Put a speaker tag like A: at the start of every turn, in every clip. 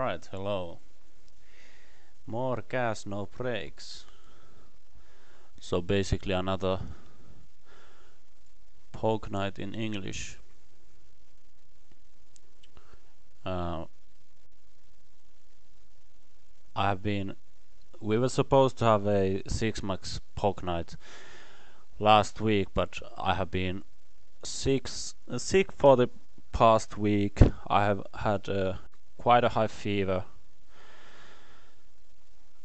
A: Alright, hello. More gas, no brakes. So basically another poke night in English. We were supposed to have a 6-max poke night last week, but I have been sick for the past week. I have had quite a high fever.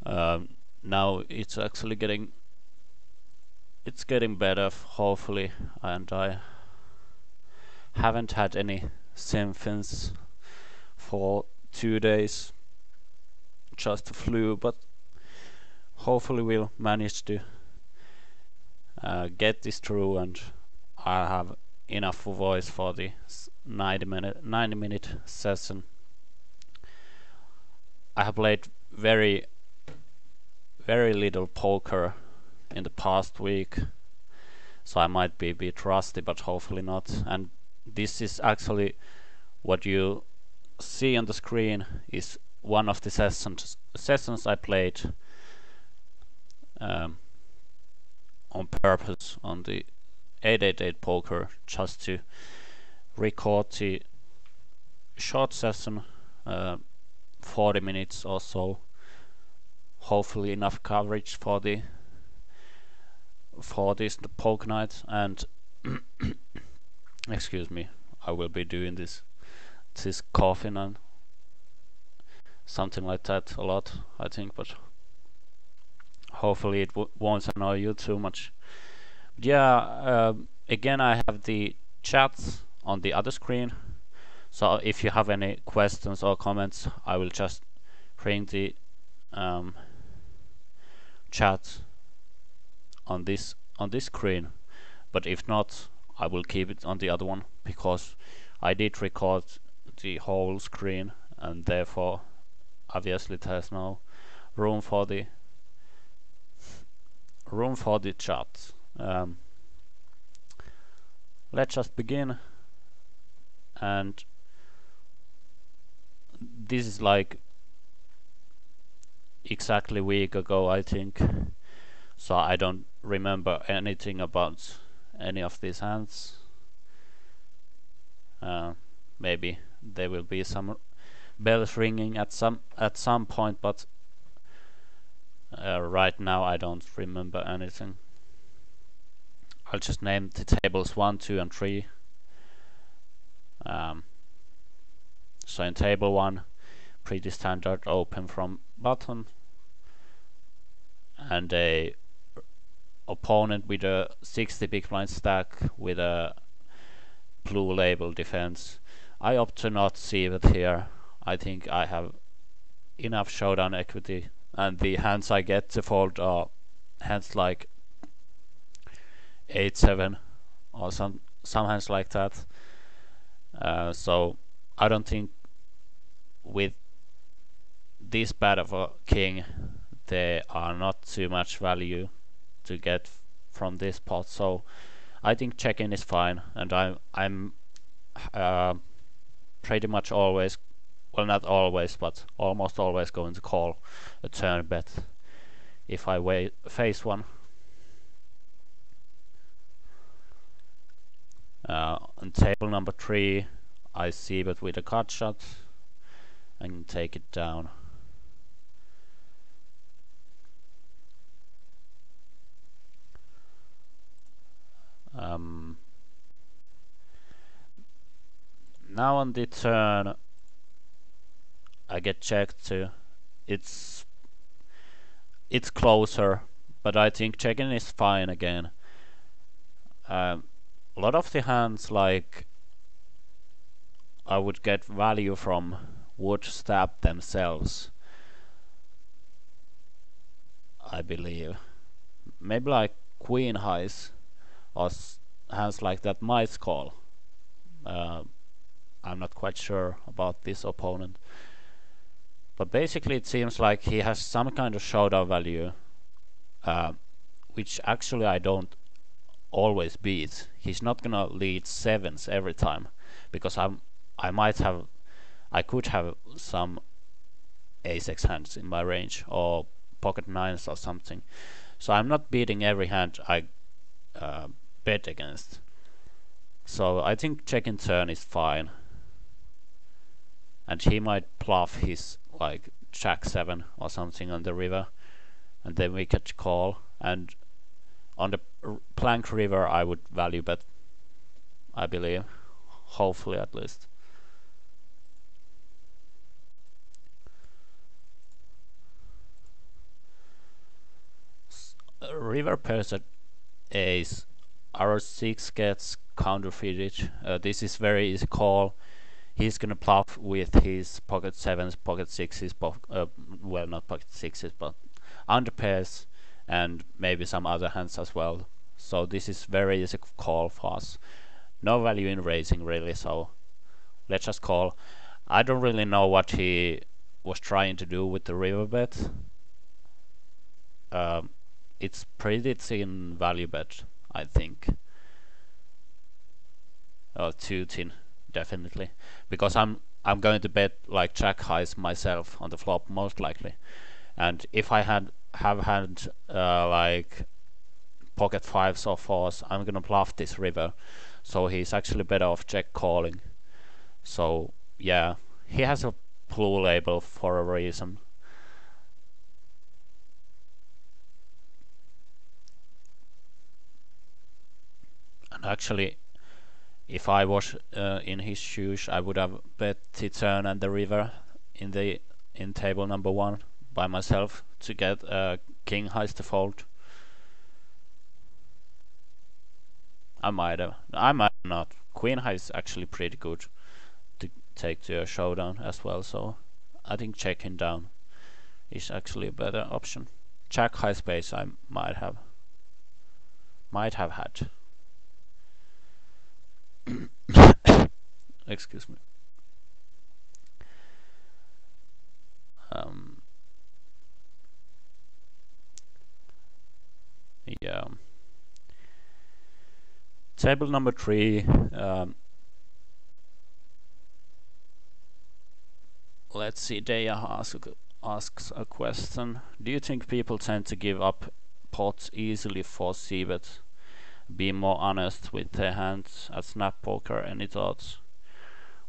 A: Now it's actually getting better, hopefully, and I haven't had any symptoms for 2 days, just the flu, but hopefully we'll manage to get this through, and I have enough voice for the 90-minute session. I have played very little poker in the past week, so I might be a bit rusty, but hopefully not. And this is actually what you see on the screen is one of the sessions I played on purpose on the 888Poker, just to record the short session, 40 minutes or so. Hopefully enough coverage for this poke night. And excuse me, I will be doing this coughing and something like that a lot, I think, but hopefully it won't annoy you too much. But yeah, again, I have the chats on the other screen, so if you have any questions or comments, I will just bring the chat on this screen, but if not, I will keep it on the other one, because I did record the whole screen, and therefore obviously there's no room for the chat. Let's just begin. And this is like exactly a week ago, I think, so I don't remember anything about any of these hands. Maybe there will be some bells ringing at some point, but right now I don't remember anything. I'll just name the tables 1, 2 and 3. So in table 1, pretty standard open from bottom, and a opponent with a 60 big blind stack with a blue label defense. I opt to not see it here. I think I have enough showdown equity, and the hands I get to fold are hands like 8-7 or some hands like that. So I don't think with this bad of a king there are not too much value to get from this pot. So I think check-in is fine, and I'm pretty much always, well, not always, but almost always going to call a turn bet if I face one. On table number 3, I see bet with a cut shot and take it down. Now on the turn I get checked to. It's closer, but I think checking is fine again. A lot of the hands, like, I would get value from, would stab themselves, I believe. Maybe like queen highs or hands like that might call. I'm not quite sure about this opponent, but basically it seems like he has some kind of showdown value, which actually I don't always beat. He's not gonna lead 7s every time, because I could have some ace-x hands in my range, or pocket nines or something. So I'm not beating every hand I bet against. So I think checking turn is fine. And he might bluff his like jack 7 or something on the river, and then we could call. And on the plank river I would value bet, I believe, hopefully at least. River pairs at ace, our 6 gets counterfeited. This is very easy call. He's gonna bluff with his pocket 7s, pocket 6s, well, not pocket 6s, but under pairs, and maybe some other hands as well. So this is very easy call for us. No value in raising really, so let's just call. I don't really know what he was trying to do with the river bet. It's pretty thin value bet, I think. Too thin, definitely, because I'm going to bet like jack highs myself on the flop most likely, and if I have had like pocket 5s or 4s, I'm gonna bluff this river, so he's actually better off check calling. So yeah, he has a blue label for a reason. And actually, if I was in his shoes, I would have bet the turn and the river in table number 1 by myself to get king highs to fold. I might not. Queen high is actually pretty good to take to a showdown as well, so I think checking down is actually a better option. Jack high space I might have had. Excuse me. Yeah. Table number 3. Let's see. Deja asks a question. Do you think people tend to give up pots easily for c-bet? Be more honest with their hands at snap poker. Any thoughts?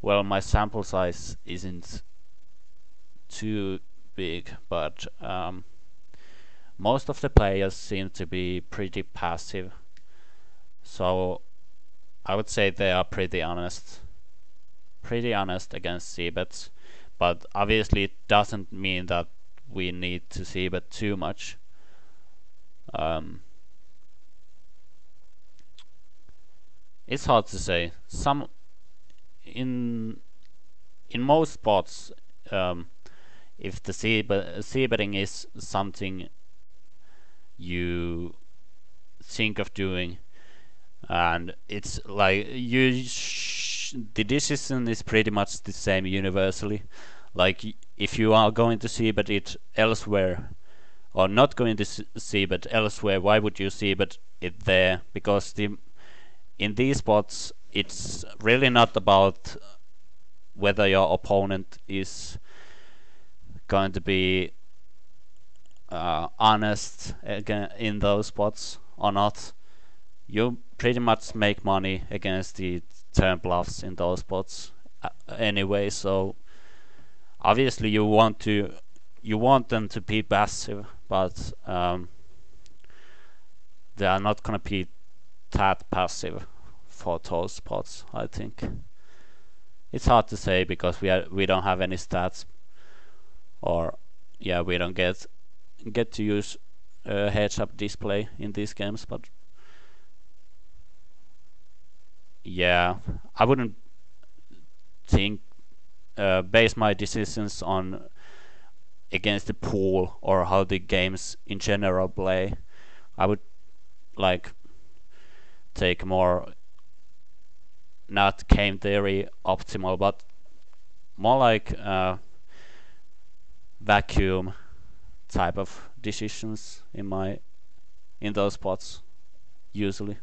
A: Well, my sample size isn't too big, but most of the players seem to be pretty passive, so I would say they are pretty honest against c-bets, but obviously it doesn't mean that we need to c-bet too much. It's hard to say. Some in most spots, if the c-betting is something you think of doing, and it's like the decision is pretty much the same universally. Like if you are going to c-bet it elsewhere, or not going to c-bet elsewhere, why would you c-bet it there? Because in these spots it's really not about whether your opponent is going to be honest again in those spots or not. You pretty much make money against the turn bluffs in those spots anyway, so obviously you want them to be passive, but they are not gonna be that passive for those spots. I think it's hard to say because we don't have any stats, or yeah, we don't get to use heads up display in these games, but yeah, I wouldn't think base my decisions on against the pool or how the games in general play. I would like take more, not game theory optimal, but more like vacuum type of decisions in those spots usually,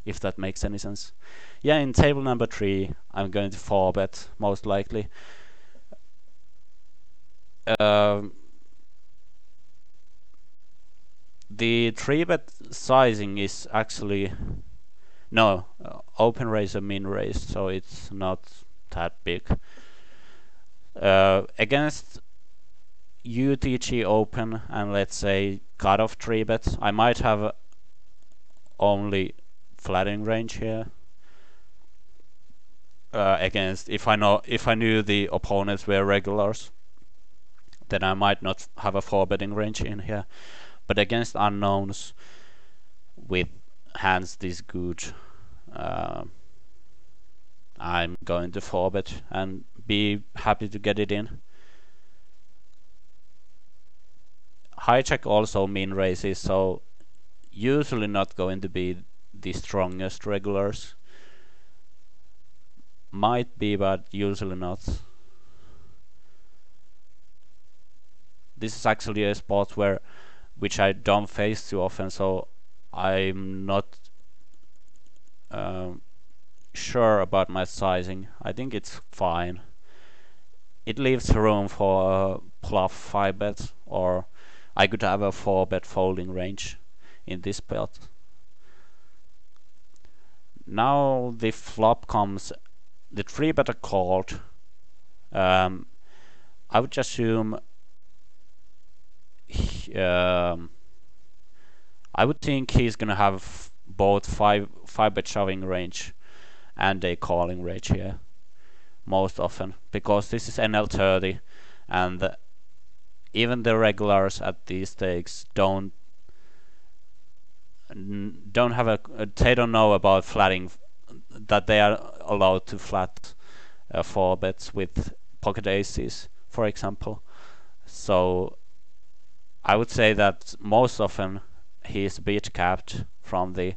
A: if that makes any sense. Yeah, in table number 3 I'm going to 4-bet most likely. Um, the 3-bet sizing is actually no open raise or min raise, so it's not that big. Against UTG open and let's say cutoff 3-bet, I might have only flattening range here. Against if I knew the opponents were regulars, then I might not have a 4-betting range in here. But against unknowns with hands this good, I'm going to 4-bet and be happy to get it in. Hijack also min raises, so usually not going to be the strongest regulars. Might be, but usually not. This is actually a spot which I don't face too often, so I'm not sure about my sizing. I think it's fine. It leaves room for a bluff 5-bet, or I could have a 4-bet folding range in this spot. Now the flop comes, the 3-bet are called. I would assume I would think he's gonna have both 5-bet shoving range and a calling range here most often, because this is NL30 and even the regulars at these stakes don't have they don't know about flatting, that they are allowed to flat 4-bets with pocket aces, for example. So I would say that most often he is beat capped from the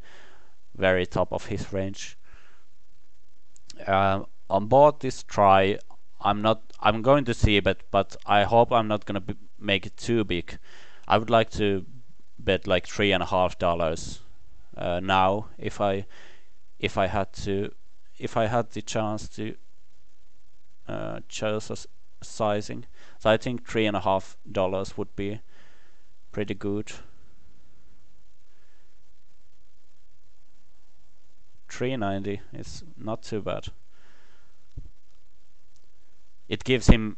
A: very top of his range. On board this try, I'm going to see bet, but I hope I'm not gonna make it too big. I would like to bet like $3.50 now if I had the chance to choose a sizing. So I think $3.50 would be pretty good. 390 is not too bad. It gives him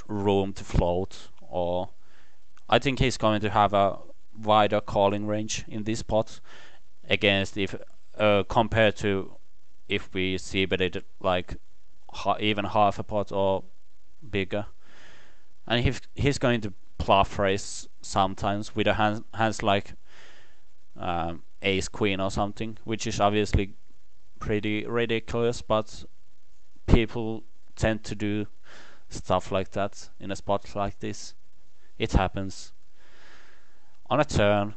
A: room to float, or I think he's going to have a wider calling range in this pot against if compared to if we see bet it like even half a pot or bigger. And if he's going to bluff raise sometimes with a hands like ace queen or something, which is obviously pretty ridiculous, but people tend to do stuff like that in a spot like this. It happens. On a turn,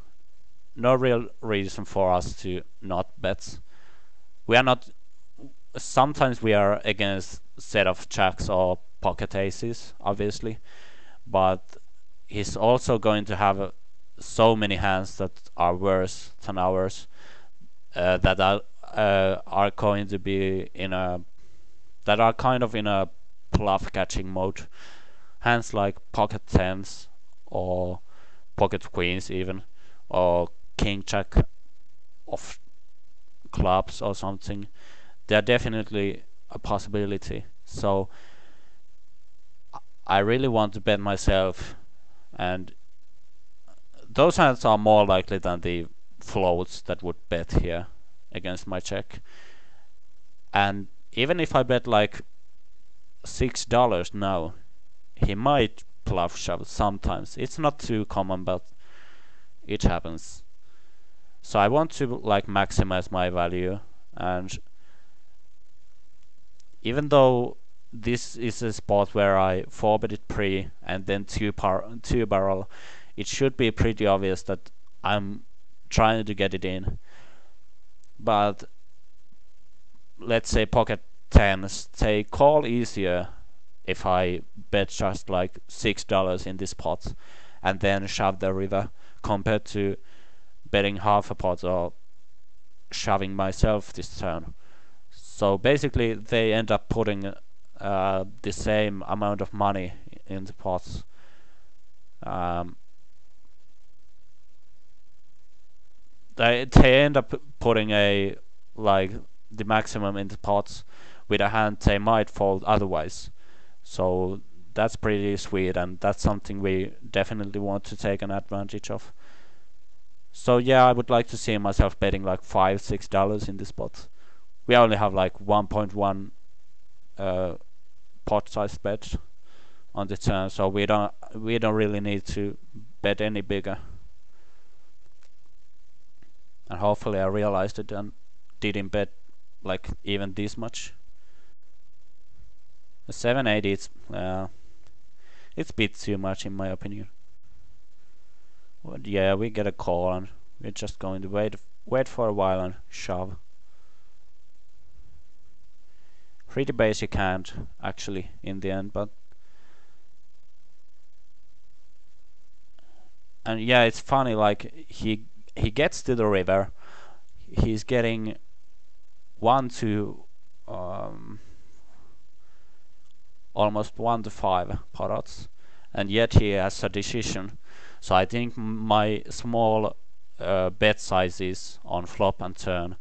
A: no real reason for us to not bet. We are not. Sometimes we are against set of jacks or pocket aces, obviously, but he's also going to have so many hands that are worse than ours, that are going to be that are kind of in a bluff catching mode. Hands like pocket tens or pocket queens even, or king jack of clubs or something. They're definitely a possibility. So I really want to bet myself, and those hands are more likely than the floats that would bet here against my check. And even if I bet like $6 now, he might bluff shove sometimes. It's not too common, but it happens. So I want to like maximize my value, and even though this is a spot where I 4-bet it pre and then two barrel, it should be pretty obvious that I'm trying to get it in. But let's say pocket tens, they call easier if I bet just like $6 in this pot and then shove the river, compared to betting half a pot or shoving myself this turn. So basically they end up putting the same amount of money in the pots. They end up putting a like the maximum in the pots with a hand they might fold otherwise. So that's pretty sweet, and that's something we definitely want to take an advantage of. So yeah, I would like to see myself betting like $5-6 in this pot. We only have like 1.1 pot size bet on the turn, so we don't really need to bet any bigger. And hopefully I realized it and didn't bet like even this much. A 780, it's a bit too much in my opinion. But yeah, we get a call and we're just going to wait for a while and shove. Pretty basic hand actually in the end, but and yeah, it's funny, like he gets to the river, he's getting 1 to almost 1 to 5 pot odds, and yet he has a decision. So I think my small bet sizes on flop and turn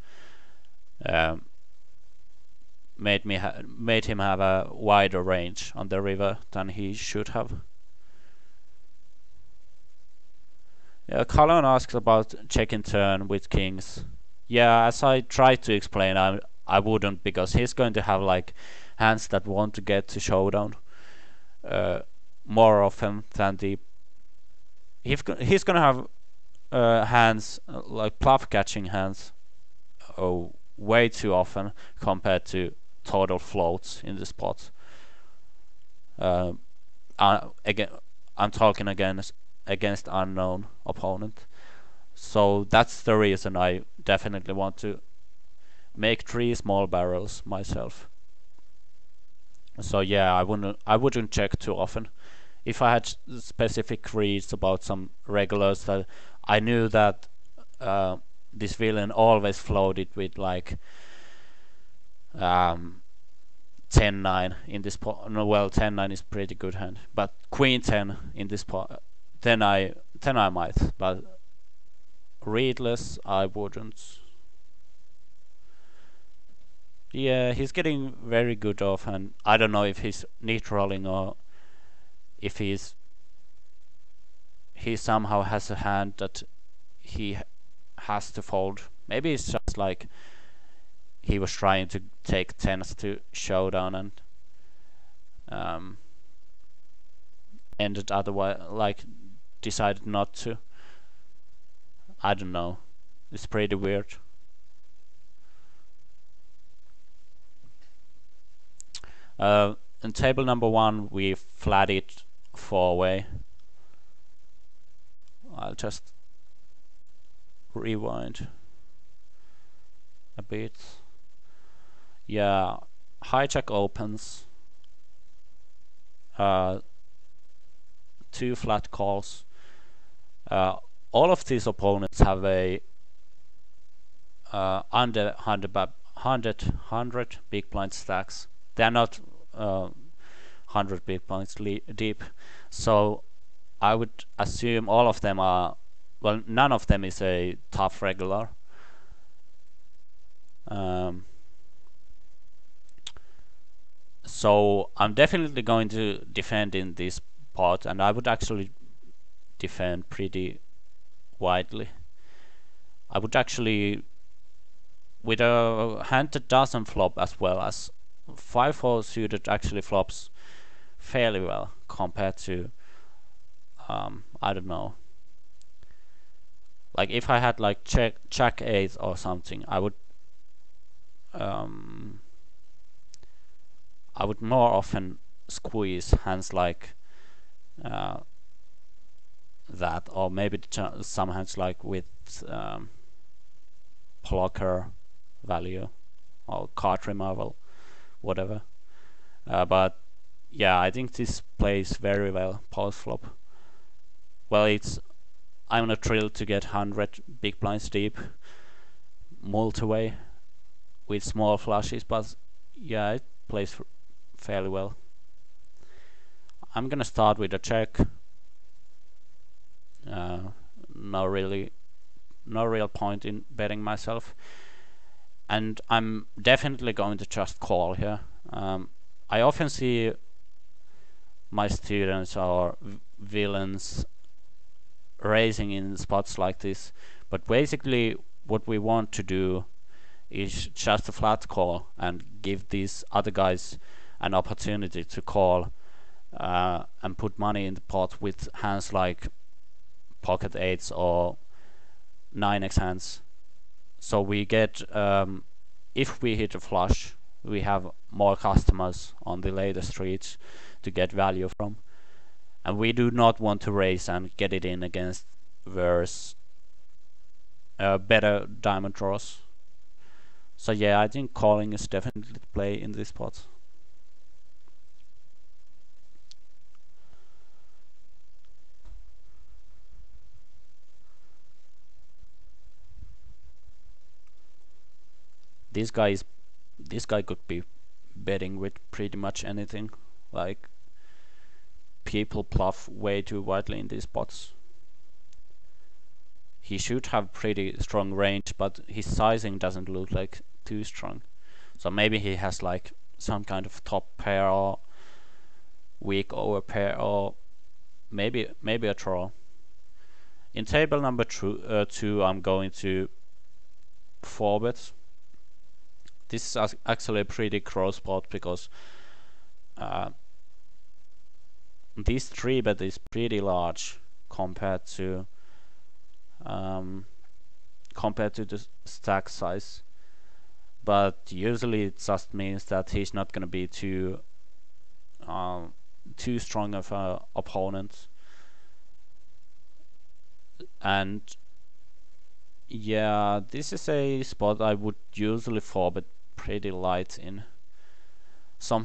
A: made him have a wider range on the river than he should have. Yeah, Colin asks about checking turn with kings. Yeah, as I tried to explain, I wouldn't, because he's going to have like hands that want to get to showdown more often than the. He's gonna have hands like bluff catching hands way too often compared to total floats in the spot. Again, I'm talking against unknown opponent. So that's the reason I definitely want to make 3 small barrels myself. So yeah, I wouldn't check too often. If I had specific reads about some regulars that I knew that this villain always floated with like 10-9 in this pot. No, well, 10-9 is pretty good hand, but Queen 10 in this pot, then I might, but readless I wouldn't. Yeah, he's getting very good off, and I don't know if he's neutraling or if he somehow has a hand that he has to fold. Maybe it's just like he was trying to take tens to showdown and ended otherwise, like decided not to. I don't know. It's pretty weird. In table number 1 we flatted 4-way. I'll just rewind a bit. Yeah, hijack opens. 2 flat calls. All of these opponents have a under 100 big blind stacks. They're not 100 big blinds deep, so I would assume all of them are, well, none of them is a tough regular. So I'm definitely going to defend in this pot, and I would actually defend pretty widely. I would actually, with a hand that doesn't flop as well as 5-4 suited actually flops fairly well compared to I don't know, like if I had like check 8 or something, I would more often squeeze hands like that, or maybe some hands like with blocker value or card removal, whatever. But yeah, I think this plays very well post flop. Well, I'm not thrilled to get 100 big blinds deep multi-way with small flushes, but yeah, it plays fairly well. I'm gonna start with a check. No real point in betting myself, and I'm definitely going to just call here. I often see my students or villains raising in spots like this, but basically what we want to do is just a flat call and give these other guys an opportunity to call and put money in the pot with hands like pocket eights or 9x hands. So we get, if we hit a flush, we have more customers on the later streets to get value from. And we do not want to raise and get it in against worse, better diamond draws. So yeah, I think calling is definitely the play in this spot. This guy could be betting with pretty much anything. Like, people bluff way too widely in these spots. He should have pretty strong range, but his sizing doesn't look like too strong. So maybe he has like some kind of top pair or weak over pair, or maybe a draw. In table number 2, I'm going to 4-bet. This is actually a pretty gross spot because this 3-bet is pretty large compared to the stack size. But usually it just means that he's not gonna be too strong of an opponent. And yeah, this is a spot I would usually 4-bet pretty light in. So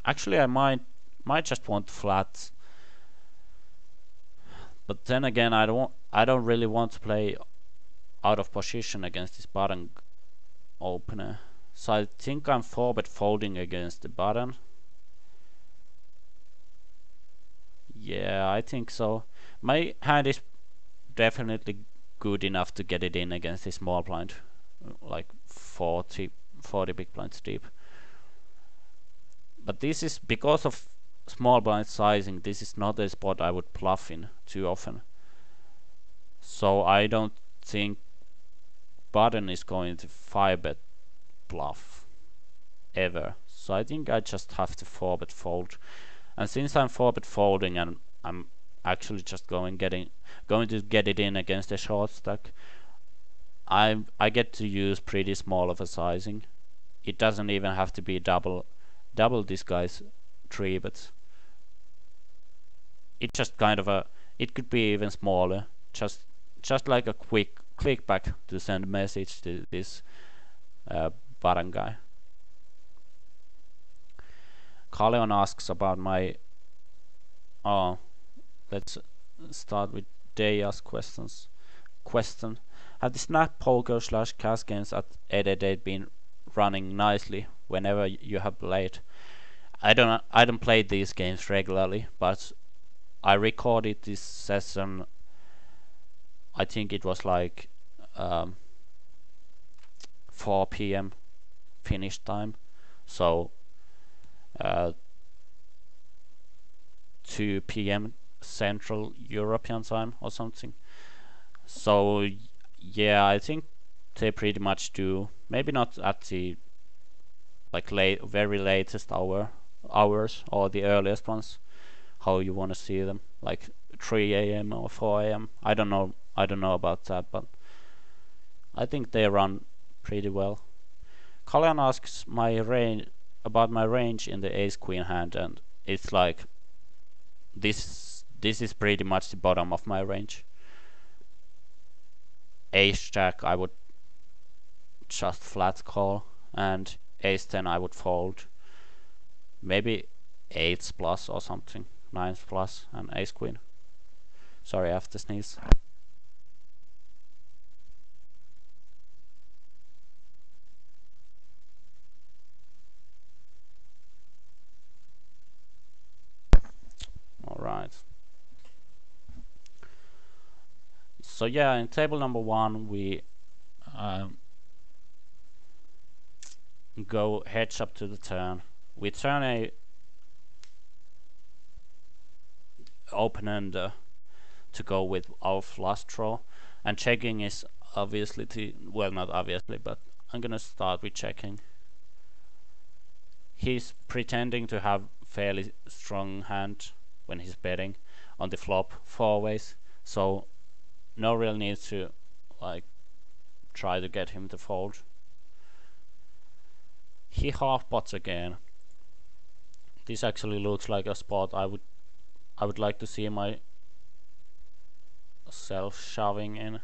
A: actually I might just want flat, but then again I don't really want to play out of position against this button opener. So I think I'm 4-bet folding against the button. Yeah, I think so. My hand is definitely good enough to get it in against the small blind, like 40 big blinds deep. But this is because of small blind sizing. This is not a spot I would bluff in too often. So I don't think button is going to 5-bet bluff ever. So I think I just have to 4-bet fold. And since I'm 4-bet folding and I'm actually just going to get it in against a short stack, I get to use pretty small of a sizing. It doesn't even have to be double this guy's 3-bet. It's just kind of it could be even smaller, just like a quick click back to send a message to this button guy. Kaleon asks about my let's start with Deya's question. Have the snap poker / cash games at 888 been running nicely whenever you have played? I don't play these games regularly, but I recorded this session. I think it was like 4 p.m. Finnish time, so 2 p.m. Central European time or something. So yeah, I think they pretty much do. Maybe not at the like very latest hours or the earliest ones. How you want to see them, like 3 a.m. or 4 a.m. I don't know about that, but I think they run pretty well. Colin asks about my range in the ace queen hand, and it's like this is pretty much the bottom of my range. Ace jack I would just flat call, and ace 10 I would fold. Maybe 8s plus or something, 9s plus, and ace queen. Sorry, I have to sneeze. So yeah, in table number 1 we go heads up to the turn. We turn a open-ender to go with our flush draw, and checking is obviously well, not obviously, but I'm gonna start with checking. He's pretending to have fairly strong hand when he's betting on the flop 4 ways, so no real need to like try to get him to fold. He half pots again. This actually looks like a spot I would like to see myself shoving in.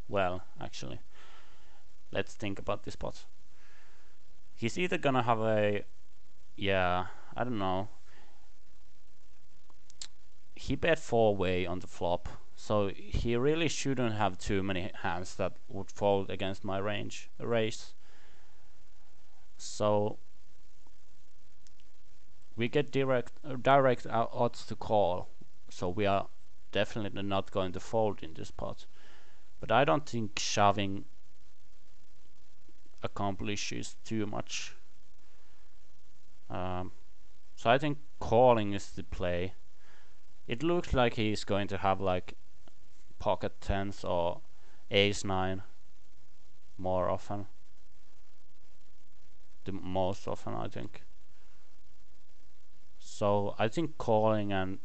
A: Well, actually, let's think about this spot. He's either gonna have a, yeah, I don't know. He bet 4-way on the flop, so he really shouldn't have too many hands that would fold against my raise. So we get direct odds to call, so we are definitely not going to fold in this pot. But I don't think shoving accomplishes too much. So I think calling is the play. It looks like he's going to have like pocket tens or ace 9 more often. The most often, I think. So I think calling and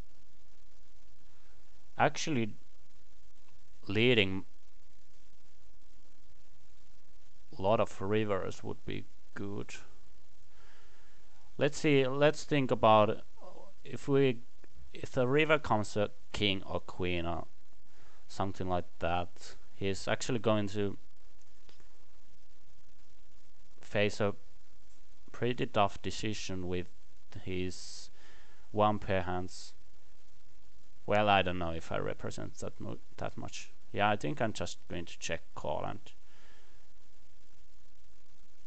A: actually leading a lot of rivers would be good. Let's see, let's think about if the river comes a king or queen or something like that, he's actually going to face a pretty tough decision with his 1 pair hands. Well, I don't know if I represent that much. Yeah, I think I'm just going to check call, and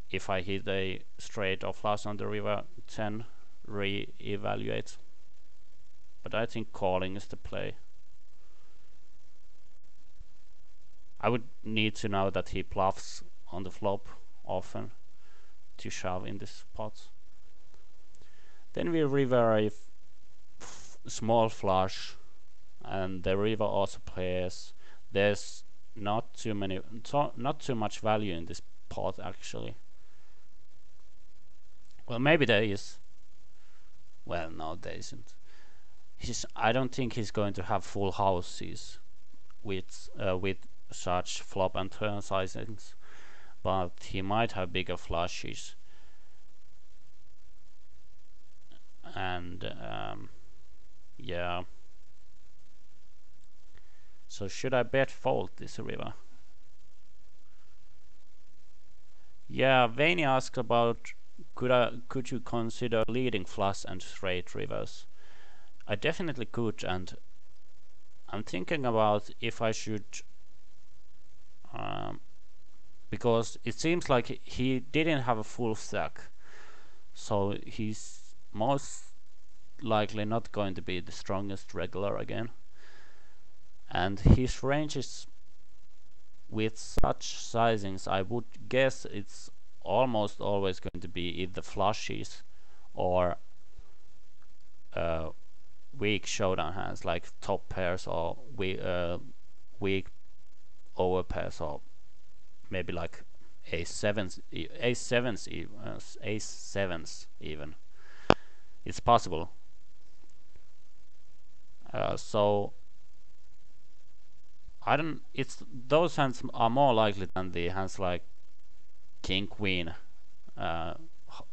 A: if I hit a straight or flush on the river, 10 re-evaluate. But I think calling is the play. I would need to know that he bluffs on the flop often to shove in this pot. Then we river a small flush, and the river also plays. There's not too much value in this pot actually. Well, maybe there is. Well, no, there isn't. I don't think he's going to have full houses with such flop and turn sizings, but he might have bigger flushes. And yeah. So should I bet fold this river? Yeah, Vaney asked about could you consider leading flush and straight rivers? I definitely could, and I'm thinking about if I should, because it seems like he didn't have a full stack, so he's most likely not going to be the strongest regular again, and his range is, with such sizings, I would guess it's almost always going to be either flushes or weak showdown hands like top pairs or weak over pairs, or maybe like ace sevens even. It's possible. So I don't. It's those hands are more likely than the hands like king queen,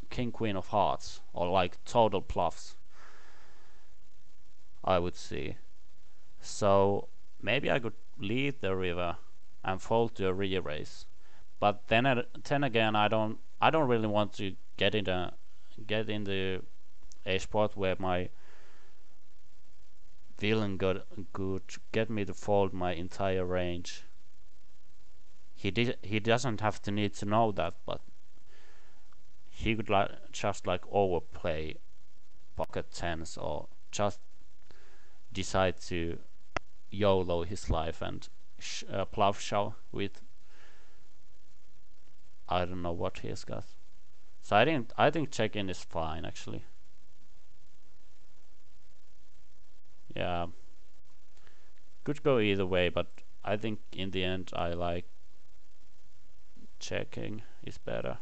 A: king queen of hearts, or like total bluffs, I would see. So maybe I could lead the river and fold to a re-raise. But then again, I don't really want to get into a spot where my villain could get me to fold my entire range. He doesn't have to need to know that, but he could just like overplay pocket tens or just decide to YOLO his life and bluff shove with I don't know what he has got. So I think check-in is fine actually. Yeah, could go either way, but I think in the end I like checking is better.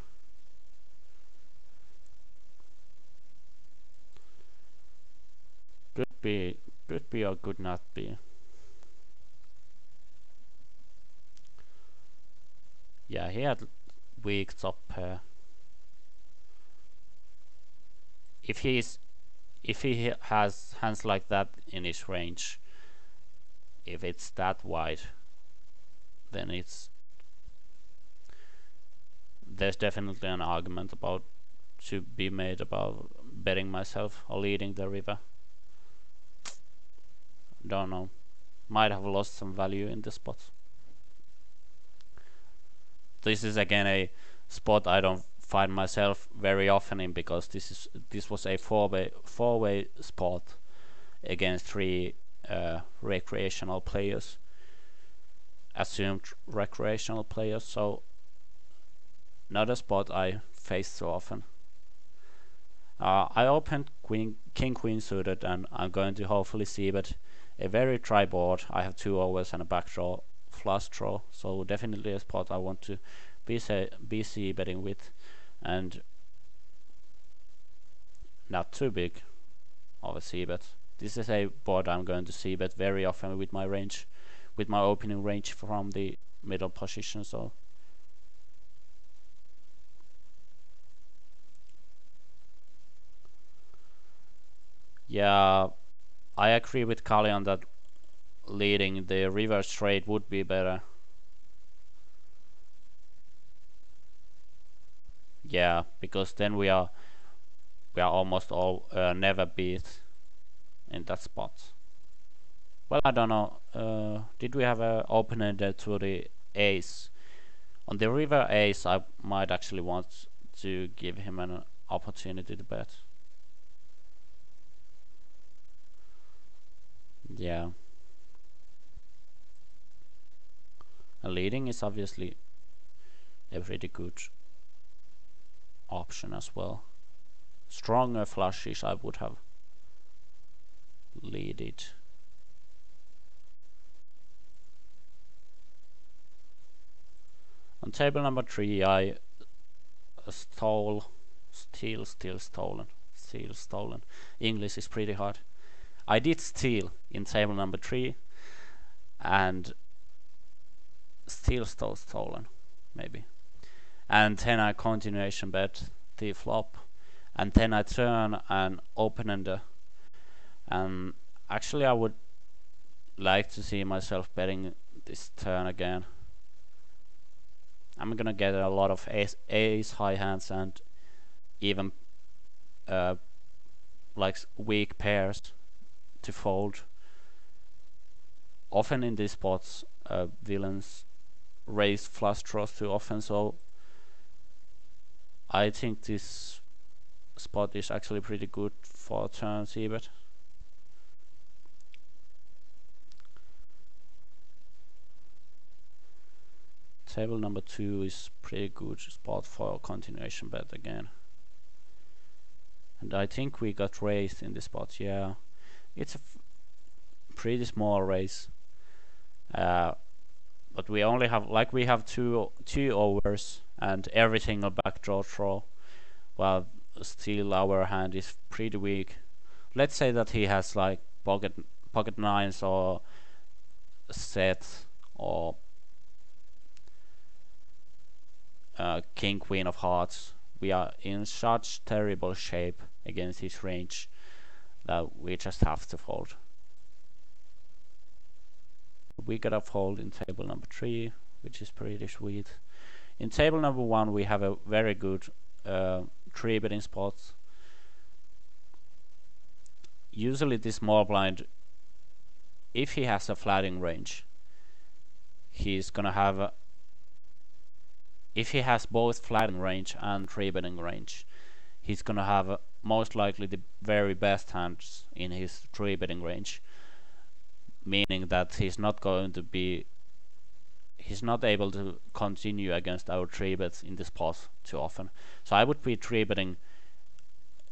A: Could be or could not be. Yeah, he had weak top pair. If he has hands like that in his range, if it's that wide, then there's definitely an argument about to be made about betting myself or leading the river. Don't know. Might have lost some value in this spot. This is again a spot I don't find myself very often in because this was a four-way spot against three recreational players, assumed recreational players. So not a spot I face so often. I opened king queen suited, and I'm going to hopefully see bet a very dry board. I have 2 overs and a backdraw flush draw, so definitely a spot I want to be c betting with, and not too big of a c bet. This is a board I'm going to c bet very often with my range, with my opening range from the middle position. So yeah, I agree with Kali on that. Leading the river straight would be better. Yeah, because then we are almost all never beat in that spot. Well, I don't know. Did we have an opener there to the ace? On the river ace, I might actually want to give him an opportunity to bet. Yeah. And leading is obviously a pretty good option as well. Stronger flushes I would have leaded. On table number 3 I stolen. English is pretty hard. I did steal in table number 3 and still stolen maybe. And then I continuation bet the flop, and then I turn and open ender. And actually I would like to see myself betting this turn again. I'm gonna get a lot of ace high hands and even like weak pairs to fold. Often in these spots, villains raise flush draws too often, so I think this spot is actually pretty good for turn c-bet. Table number 2 is pretty good spot for continuation bet again. And I think we got raised in this spot. Yeah, it's a pretty small raise. But we only have we have two overs and everything a backdraw draw. While still our hand is pretty weak. Let's say that he has like pocket nines or set or king queen of hearts. We are in such terrible shape against his range that we just have to fold. We gotta fold in table number 3, which is pretty sweet. In table number 1 we have a very good 3 betting spot. Usually this small blind, if he has a flatting range, he's gonna have if he has both flatting range and 3 betting range, he's gonna have most likely the very best hands in his 3 betting range. meaning that he's not able to continue against our 3-bets in this pot too often. So I would be 3-betting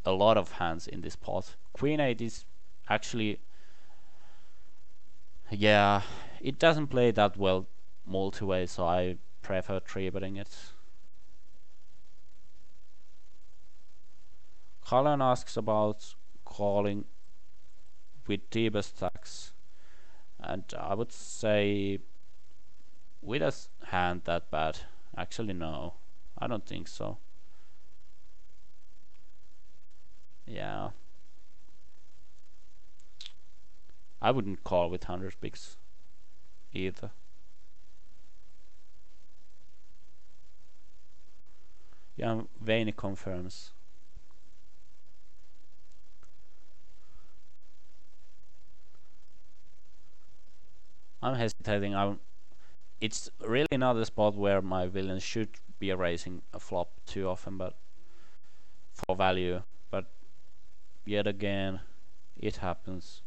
A: a lot of hands in this pot. Queen 8 is actually, yeah, it doesn't play that well multi-way, so I prefer 3-betting it. Colin asks about calling with D-bet stacks, and I would say with a hand that bad, actually no, I don't think so. Yeah, I wouldn't call with 100 bigs either. Yeah, Veini confirms. I'm hesitating. It's really not a spot where my villain should be raising a flop too often, but for value. But yet again, it happens,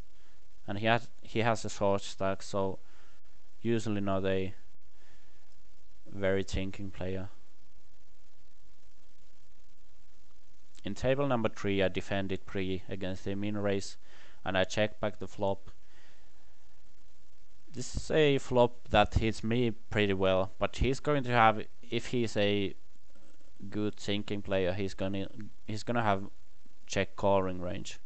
A: and he has a short stack, so usually not a very thinking player. In table number 3, I defended pre against a min raise, and I checked back the flop. This is a flop that hits me pretty well, but he's going to have, if he's a good thinking player, he's gonna have check calling range,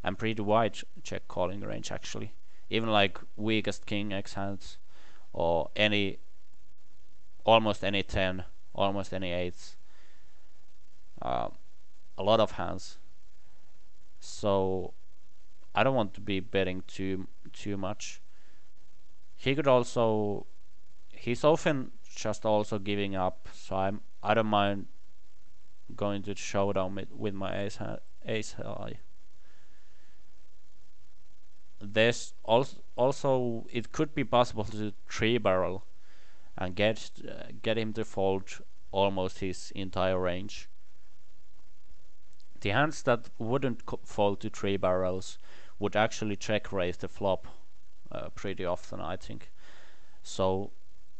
A: and pretty wide check calling range actually. Even like weakest king X hands, or almost any 10, almost any 8s. A lot of hands. So I don't want to be betting too much. He's often just also giving up, so I don't mind going to showdown with my ace high. There's also it could be possible to 3-barrel and get him to fold almost his entire range. The hands that wouldn't fold to 3-barrels would actually check raise the flop pretty often, I think. So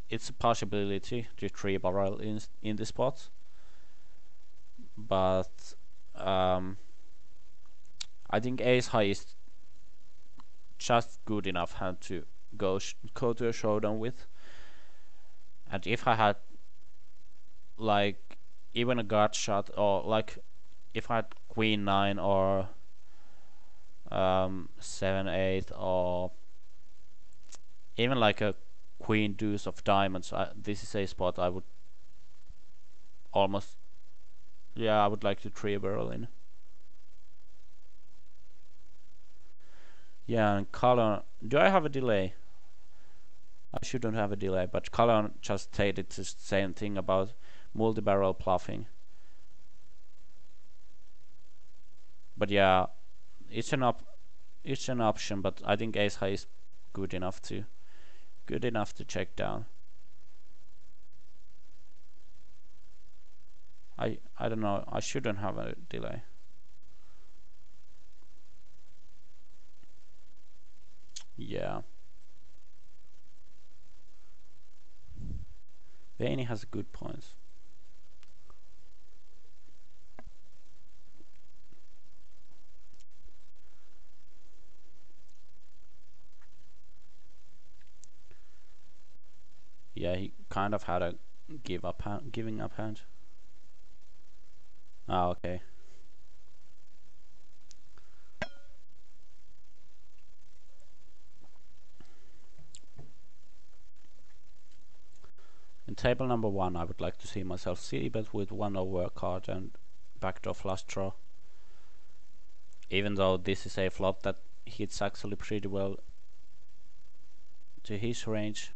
A: it's a possibility to 3-barrel in this spot, but I think ace high is just good enough hand to go to a showdown with. And if I had like even a gut shot, or like if I had queen 9 or 7-8, or even like a queen deuce of diamonds, this is a spot I would almost, yeah, I would like to 3-barrel in. Yeah, and Colin, do I have a delay? I shouldn't have a delay, but Colin just stated the same thing about multi-barrel bluffing. But yeah, it's an option, but I think ace high is good enough to check down. I don't know, I shouldn't have a delay. Yeah. Veini has good points. Yeah, he kind of had a giving up hand. Ah, okay. In table number 1, I would like to see myself c-bet with 1 over card and backdoor flush draw. Even though this is a flop that hits actually pretty well to his range.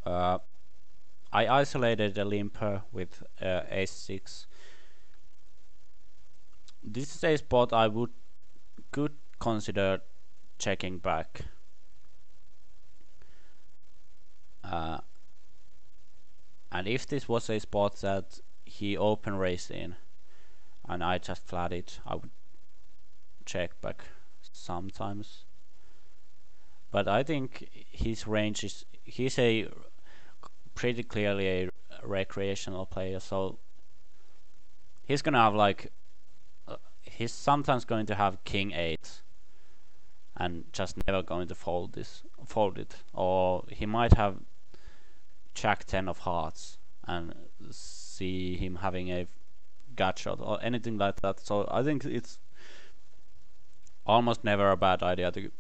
A: I isolated a limper with ace-6. This is a spot I could consider checking back. And if this was a spot that he open raised in and I just flatted, I would check back. sometimes. But I think his range is, he's a pretty clearly a recreational player, so he's gonna have like he's sometimes going to have king 8 and just never going to fold it, or he might have jack 10 of hearts and see him having a gut shot or anything like that. So I think it's almost never a bad idea to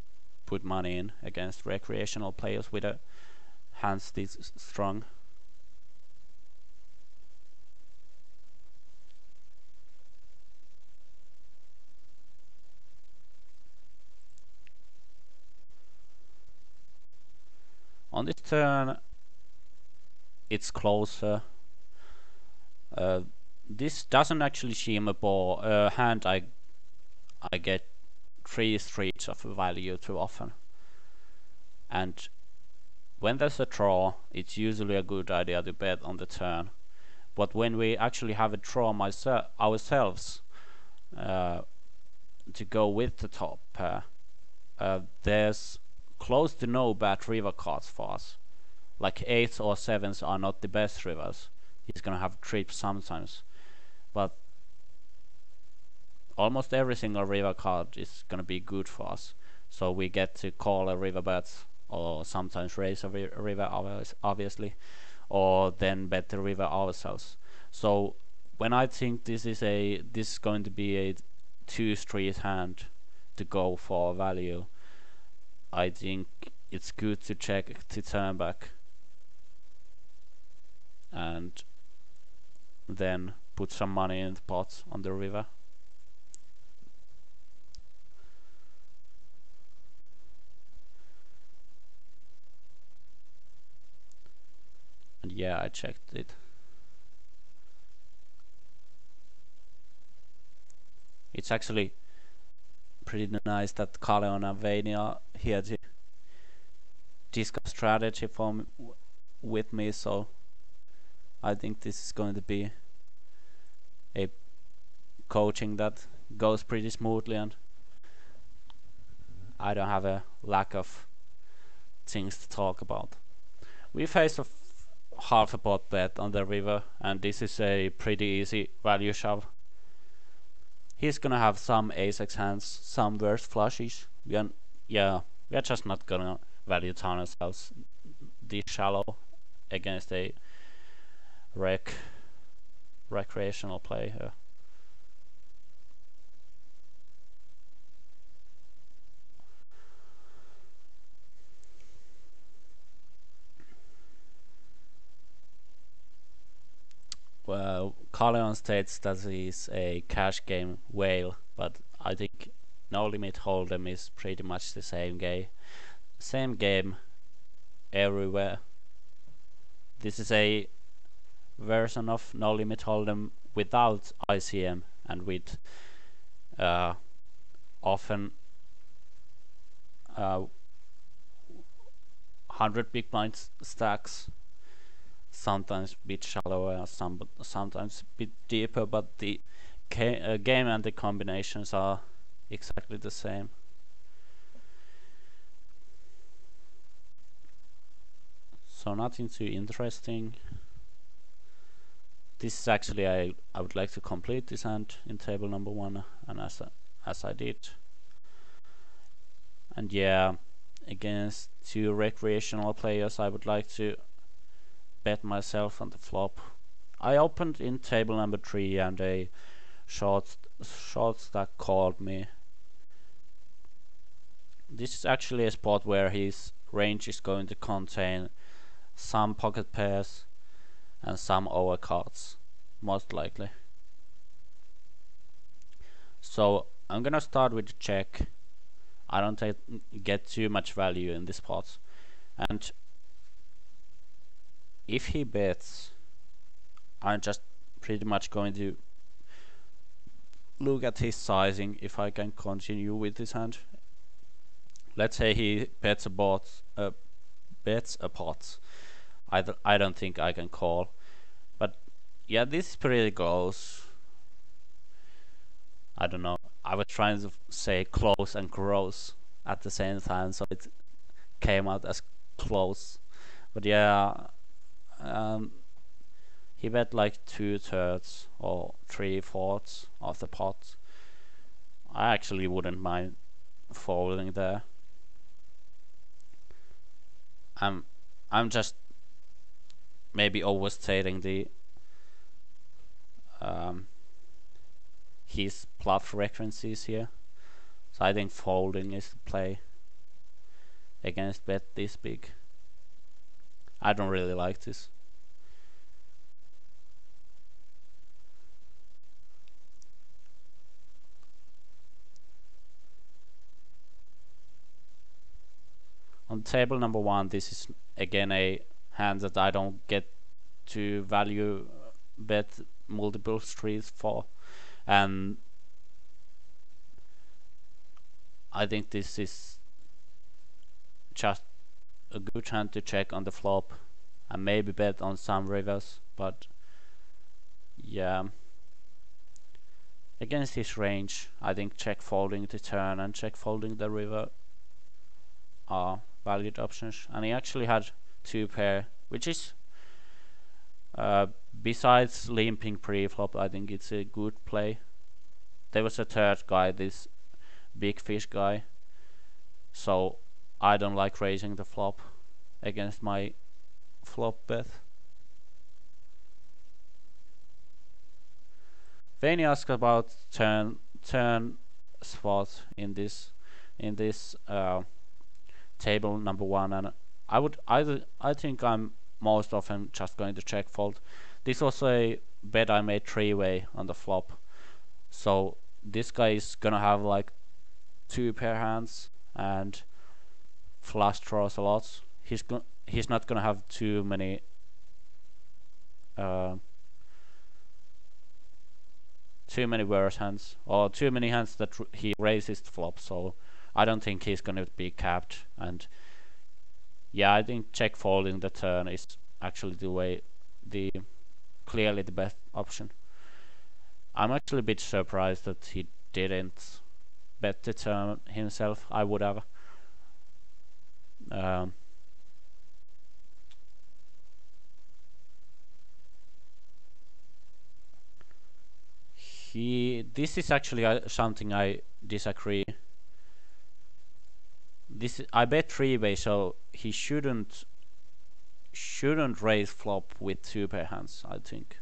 A: put money in against recreational players with a hands this strong. On this turn, it's closer. This doesn't actually seem a hand I get 3 streets of value too often. And when there's a draw, it's usually a good idea to bet on the turn. But when we actually have a draw ourselves to go with the top pair, there's close to no bad river cards for us. Like 8s or 7s are not the best rivers. He's gonna have trips sometimes, but almost every single river card is gonna be good for us. So we get to call a river bet, or sometimes raise a river obviously, or then bet the river ourselves. So when I think this is going to be a 2-street hand to go for value, I think it's good to check the turn back and then put some money in the pot on the river. And yeah, I checked it. It's actually pretty nice that Kaleon and Vayne are here to discuss strategy with me, so I think this is going to be a coaching that goes pretty smoothly, and I don't have a lack of things to talk about. We face a half a pot bet on the river, and this is a pretty easy value shove. He's gonna have some ace-x hands, some worse flushes. We are just not gonna value turn ourselves this shallow against a recreational player. Well, Carleon states that he's a cash game whale, but I think No Limit Hold'em is pretty much the same game everywhere. This is a version of No Limit Hold'em without ICM and with often 100 big blind stacks, sometimes a bit shallower, sometimes a bit deeper, but the game and the combinations are exactly the same. So nothing too interesting. This is actually I would like to complete this hand in table number 1, and as I did. And yeah, against 2 recreational players, I would like to bet myself on the flop. I opened in table number 3 and a short stack called me. This is actually a spot where his range is going to contain some pocket pairs and some overcards, most likely. So I'm gonna start with the check. I don't get too much value in this spot, and if he bets, I'm just pretty much going to look at his sizing if I can continue with this hand. Let's say he bets a pot. I don't think I can call, but yeah, this is pretty close. I don't know. I was trying to say close and gross at the same time, so it came out as close. But yeah, um, he bet like 2/3 or 3/4 of the pot. I actually wouldn't mind folding there. I'm just maybe overstating the um, his bluff frequencies here. So I think folding is the play against bet this big. I don't really like this. On table number 1, this is again a hand that I don't get to value bet multiple streets for, and I think this is just a good hand to check on the flop and maybe bet on some rivers, but yeah, against his range I think check folding the turn and check folding the river are valid options. And he actually had 2 pair, which is besides limping pre-flop, I think it's a good play. There was a third guy, this big fish guy, so I don't like raising the flop against my flop bet. Vaney asked about turn spot in this table number 1, and I think I'm most often just going to check fold. This was a bet I made 3-way on the flop, so this guy is gonna have like 2 pair hands and flush draws a lot. He's not gonna have too many worse hands or too many hands that he raises the flop, so I don't think he's gonna be capped. And yeah, I think check folding the turn is actually clearly the best option. I'm actually a bit surprised that he didn't bet the turn himself. I would have. This is actually something I disagree. I bet 3-way, so he shouldn't raise flop with 2 pair hands. I think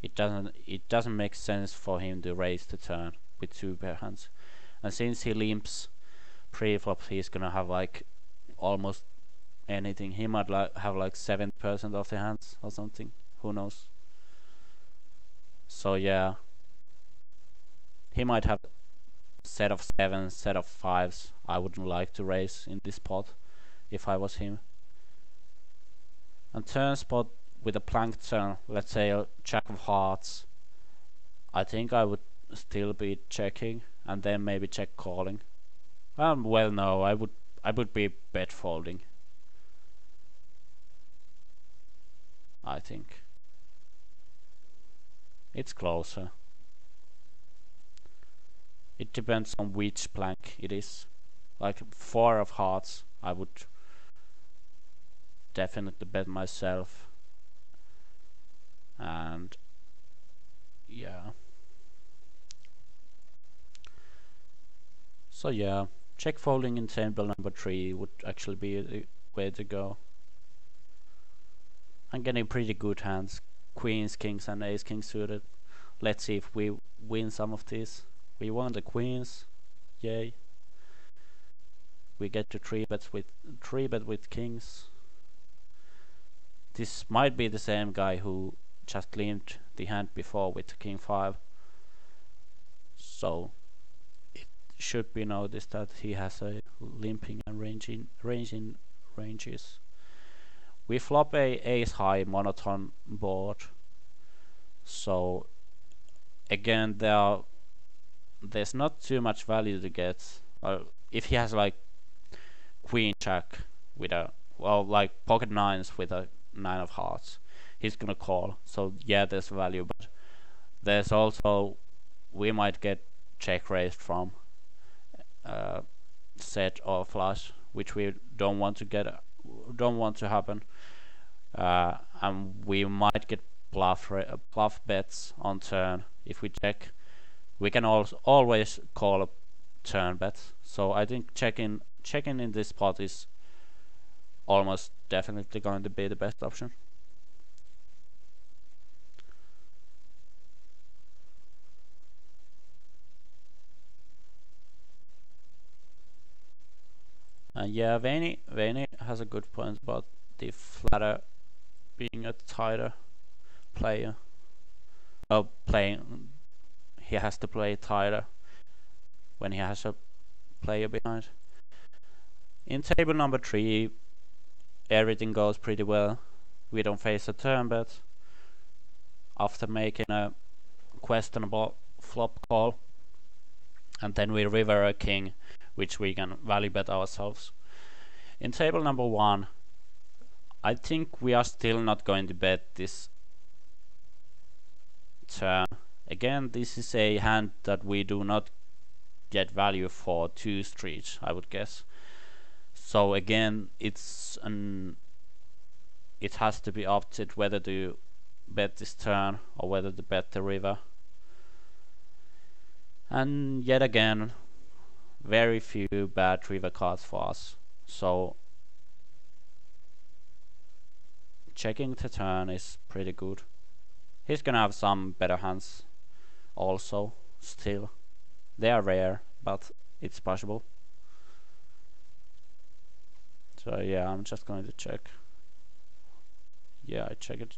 A: it doesn't make sense for him to raise the turn with 2 pair hands. And since he limps pre-flop, he's gonna have like almost anything. He might have like 7% of the hands or something. Who knows? So yeah, he might have set of 7s, set of 5s. I wouldn't like to raise in this pot if I was him. And turn spot with a plank turn, let's say a jack of hearts, I think I would still be checking and then maybe check calling. Well, no, I would be bet folding, I think. It's closer. It depends on which plank it is. Like 4 of hearts, I would definitely bet myself. And yeah. So yeah, check folding in table number 3 would actually be the way to go. I'm getting pretty good hands. Queens, kings and ace king suited. Let's see if we win some of these. We won the queens, yay. We get to 3-bet with kings. This might be the same guy who just limped the hand before with king 5. So it should be noticed that he has a limping and ranging ranges. We flop a ace high monotone board. So again, there's not too much value to get. If he has like queen jack with like pocket 9s with a 9 of hearts, he's gonna call. So yeah, there's value, but there's also we might get check raised from set or flush, which we don't want to happen, and we might get bluff bets on turn if we check. We can also always call a turn bet, so I think checking in this spot is almost definitely going to be the best option. And yeah, Veni has a good point about the flatter being a tighter player. Oh, he has to play tighter when he has a player behind. In table number 3, everything goes pretty well. We don't face a turn bet after making a questionable flop call, and then we river a king, which we can value bet ourselves. In table number 1, I think we are still not going to bet this turn. Again, this is a hand that we do not get value for 2 streets, I would guess. So again, it has to be opted whether to bet this turn or whether to bet the river. And yet again, very few bad river cards for us. So checking the turn is pretty good. He's gonna have some better hands also, still. They are rare, but it's possible. So yeah, I'm just going to check. Yeah, I check it.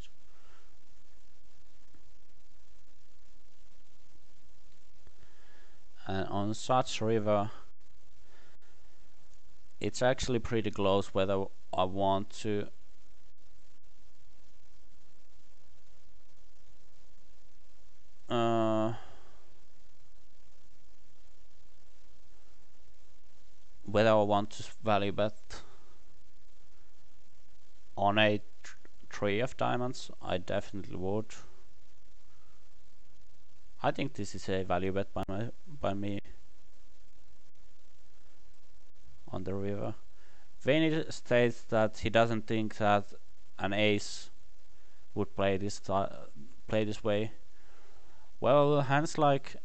A: And on such river, it's actually pretty close whether I want to value bet on a 3 of diamonds. I definitely would. I think this is a value bet by me on the river. Veni states that he doesn't think that an ace would play this way. Well, hands like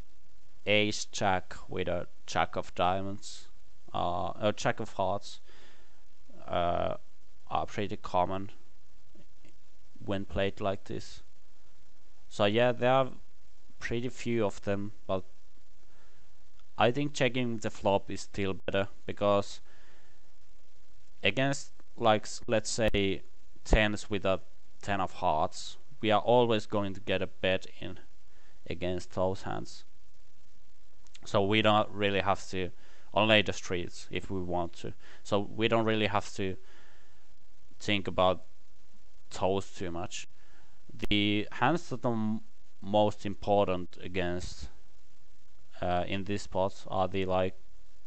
A: ace jack with a jack of diamonds, a jack of hearts, are pretty common when played like this. So yeah, there are pretty few of them, but I think checking the flop is still better, because against, like, let's say 10s with a 10 of hearts, we are always going to get a bet in against those hands. So we don't really have to, on later streets if we want to. So we don't really have to think about those too much. The hands that are most important against in this spot are the like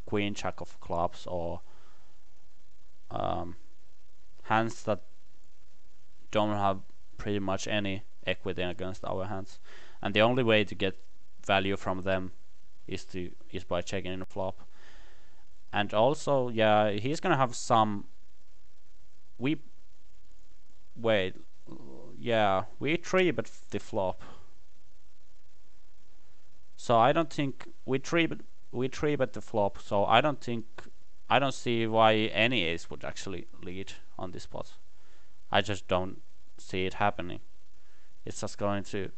A: queen jack of clubs, or hands that don't have pretty much any equity against our hands, and the only way to get value from them is by checking in the flop. And also, yeah, he's gonna have some. We 3-bet the flop, so I don't think we 3-bet the flop. So I don't see why any ace would actually lead on this spot. I just don't see it happening. It's just going to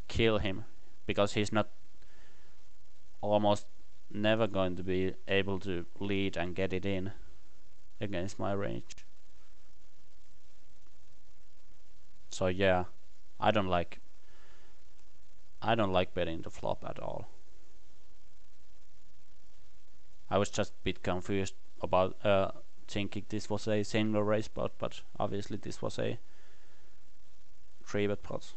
A: kill him, because he's not almost never going to be able to lead and get it in against my range. So yeah, I don't like betting the flop at all. I was just a bit confused about thinking this was a single race pot, but obviously this was a 3-bet pot.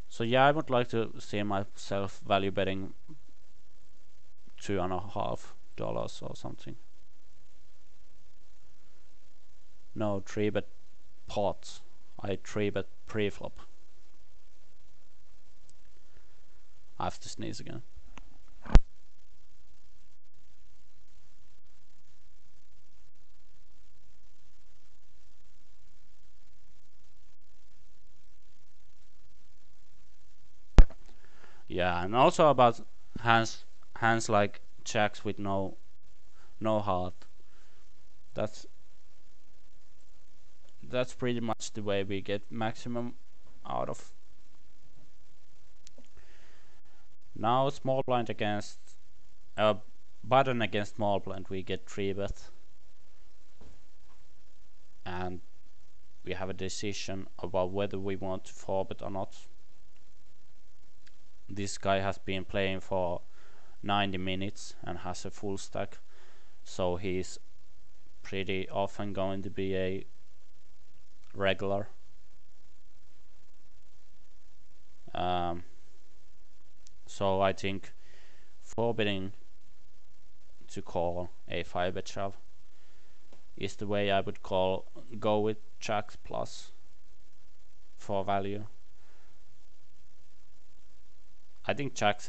A: So yeah, I would like to see myself value betting $2.50 or something. No, 3-bet pots. I 3-bet pre-flop. I have to sneeze again. Yeah, and also about hands like jacks with no heart. That's pretty much the way we get maximum out of. Now small blind against button against small blind, we get 3-bet, and we have a decision about whether we want to 4-bet or not. This guy has been playing for 90 minutes and has a full stack, so he's pretty often going to be a regular. So I think 4-betting to call a 5-bet shove is the way I would go with jacks plus for value. I think jacks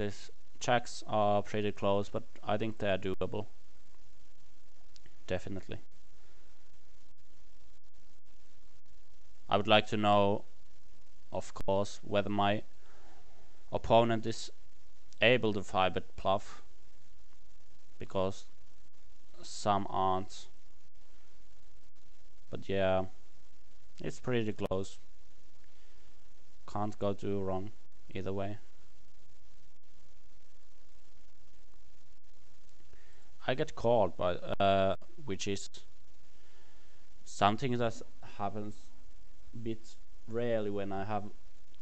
A: are pretty close, but I think they are doable. Definitely. I would like to know, of course, whether my opponent is able to 5-bet bluff, because some aren't. But yeah, it's pretty close. Can't go too wrong either way. I get called, but which is something that happens a bit rarely when I have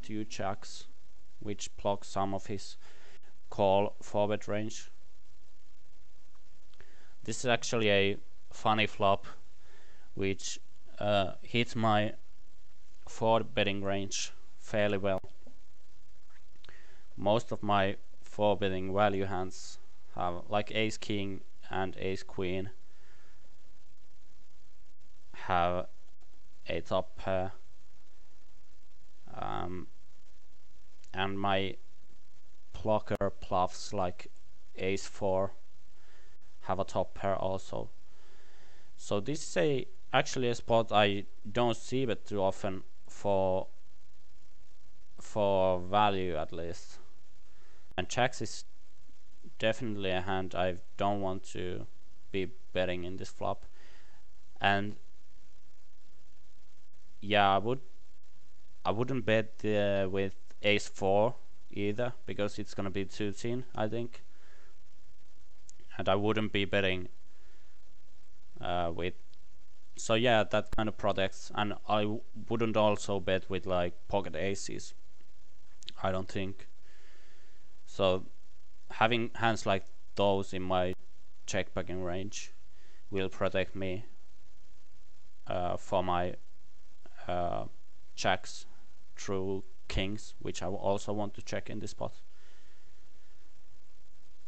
A: 2 jacks, which block some of his call 4-bet range. This is actually a funny flop which hits my 4-betting range fairly well. Most of my 4-betting value hands have, like ace king and ace queen, have a top pair, and my blocker bluffs like ace 4 have a top pair also. So this is actually a spot I don't see but too often for value, at least. And jacks is definitely a hand I don't want to be betting in this flop. And yeah, I wouldn't bet with ace 4 either, because it's gonna be too thin, I think. And I wouldn't be betting with. So yeah, that kind of protects. And I wouldn't also bet with like pocket aces, I don't think. So having hands like those in my check backing range will protect me for my checks through kings, which I also want to check in this spot.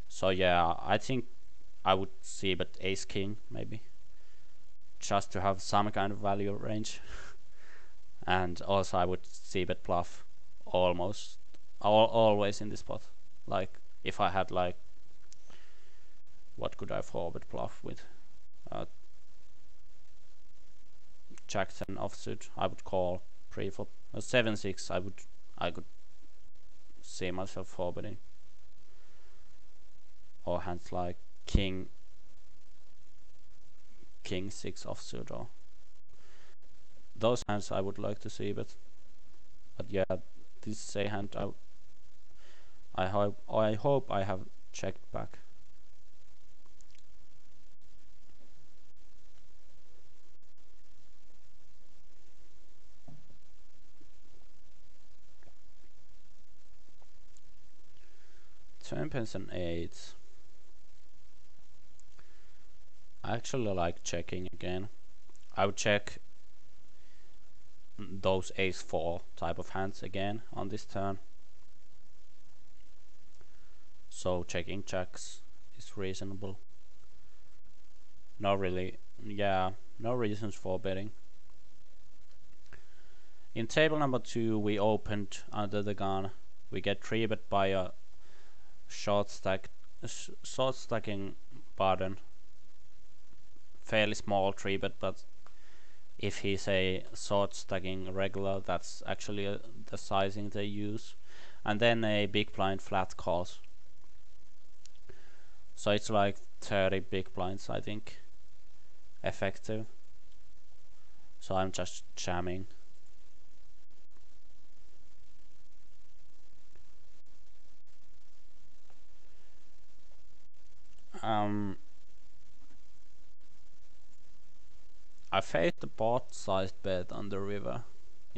A: So yeah, I think I would see bet ace king maybe, just to have some kind of value range. And also I would see bet bluff always in this spot. Like if I had like, what could I 4-bet bluff with? Jack 10 offsuit, I would call pre-flop. 7-6, I could see myself 4-betting. Or hands like king 6 offsuit, or those hands I would like to see, but yeah, this is a hand I hope I have checked back. Turn pens and 8s. I actually like checking again. I would check those ace 4 type of hands again on this turn. So checking checks is reasonable. No reasons for betting. In table number 2 we opened under the gun. We get 3-bet by a short stacking button, fairly small tree bet, but if he's a short stacking regular, that's actually the sizing they use. And then a big blind flat calls. So it's like 30 big blinds, I think, effective. So I'm just jamming. I faced a pot sized bet on the river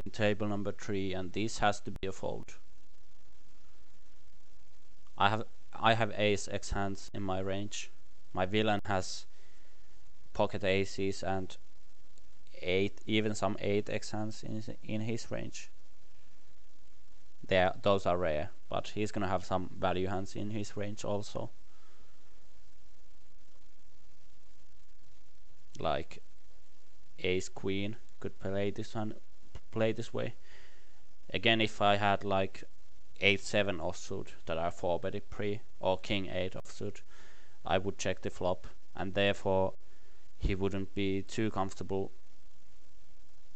A: in table number 3, and this has to be a fold. I have ace x hands in my range. My villain has pocket aces and 8, even some 8x hands in his range. Those are rare, but he's gonna have some value hands in his range also. Like ace queen could play this way. Again, if I had like 8-7 offsuit that are 4-betted pre, or king 8 offsuit, I would check the flop, and therefore he wouldn't be too comfortable,